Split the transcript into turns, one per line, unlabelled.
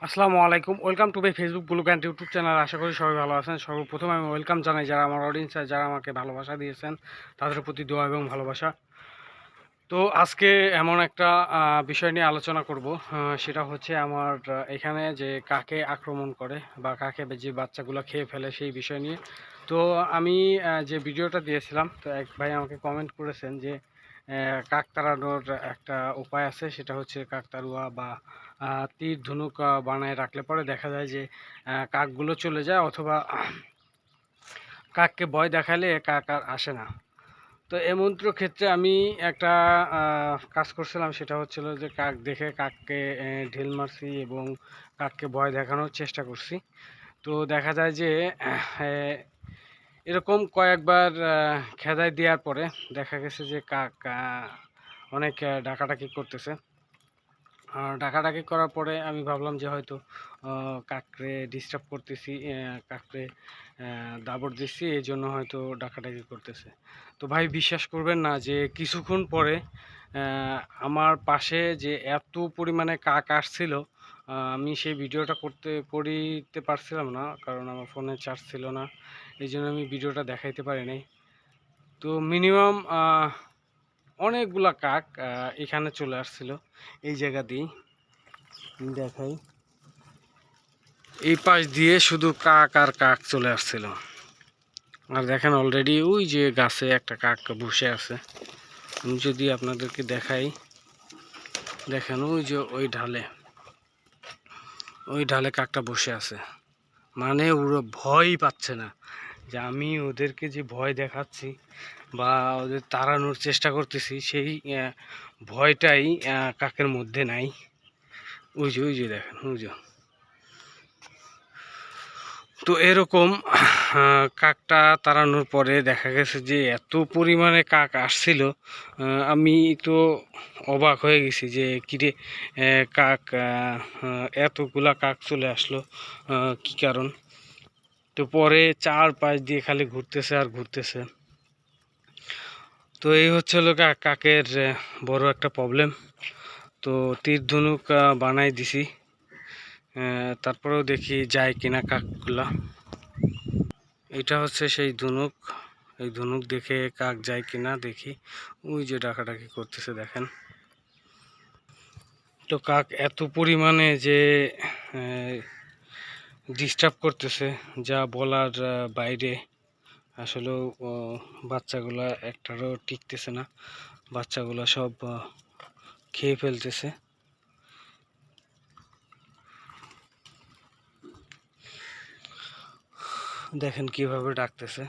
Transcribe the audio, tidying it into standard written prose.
আসসালামু আলাইকুম, welcome to my Facebook blog and YouTube channel. আশা করি সবাই ভালো আছেন। সর্বপ্রথম আমি ওয়েলকাম জানাই যারা আমার অডিয়েন্স, যারা আমাকে ভালোবাসা দিয়েছেন, তাদের প্রতি দোয়া এবং ভালোবাসা। তো আজকে এমন একটা বিষয় নিয়ে আলোচনা করব, সেটা হচ্ছে আমার এখানে যে কাকে আক্রমণ করে বা কাকে যে বাচ্চাগুলো খেয়ে ফেলে সেই বিষয় নিয়ে। তো আমি যে ভিডিওটা দিয়েছিলাম, তো এক ভাই আমাকে কমেন্ট করেছেন যে কাক তাড়ানোর একটা উপায় আছে, সেটা হচ্ছে কাকতাড়ুয়া বা তীর ধনুক বানায় রাখলে পরে দেখা যায় যে কাকগুলো চলে যায়, অথবা কাককে ভয় দেখালে কাক আর আসে না। তো এমন্ত্র ক্ষেত্রে আমি একটা কাজ করছিলাম, সেটা হচ্ছিল যে কাক দেখে কাককে ঢিল মারছি এবং কাককে ভয় দেখানোর চেষ্টা করছি। তো দেখা যায় যে এরকম কয়েকবার খেদাই দেওয়ার পরে দেখা গেছে যে কাক অনেক ডাকাডাকি করতেছে। আর ডাকাডাকি করার পরে আমি ভাবলাম যে হয়তো কাকরে ডিস্টার্ব করতেছি, কাকরে দাবড় দিচ্ছি, এই জন্য হয়তো ডাকাডাকি করতেছে। তো ভাই বিশ্বাস করবেন না যে কিছুক্ষণ পরে আমার পাশে যে এত পরিমাণে কাক আসছিল, আমি সেই ভিডিওটা করিতে পারছিলাম না, কারণ আমার ফোনে চার্জ ছিল না, এই জন্য আমি ভিডিওটা দেখাইতে পারি নাই। তো মিনিমাম অনেকগুলা কাক এখানে চলে আসছিল এই জায়গা দিয়ে। দেখাই, এই পাশ দিয়ে শুধু কাক আর কাক চলে আসছিল। আর দেখেন অলরেডি ওই যে গাছে একটা কাক বসে আছে। আমি যদি আপনাদেরকে দেখাই, দেখেন ওই যে ওই ঢালে কাকটা বসে আছে। মানে ওরা ভয় পাচ্ছে না যে আমি ওদেরকে যে ভয় দেখাচ্ছি বা ওদের তাড়ানোর চেষ্টা করতেছি, সেই ভয়টাই কাকের মধ্যে নাই। ওই যে দেখেন, ওই যে। তো এরকম কাকটা তাড়ানোর পরে দেখা গেছে যে এত পরিমাণে কাক আসছিল, আমি তো অবাক হয়ে গেছি যে কিরে, কাক এতগুলা কাক চলে আসলো, কি কারণ। তো পরে চারপাশ দিয়ে খালি ঘুরতেছে আর ঘুরতেছে। তো এই হচ্ছে হলো কাকের বড় একটা প্রবলেম। তো তীর ধনুক বানাই দিছি, তারপরেও দেখি যায় কিনা কাকগুলা। এটা হচ্ছে সেই ধনুক, এই ধনুক দেখে কাক যায় কিনা দেখি। ওই যে ডাকাডাকি করতেছে দেখেন। তো কাক এত পরিমাণে যে ডিস্টার্ব করতেছে, যা বলার বাইরে। আসলেও বাচ্চাগুলা একটারও টিকতেছে না, বাচ্চাগুলা সব খেয়ে ফেলতেছে। দেখেন কিভাবে ডাকতেছে।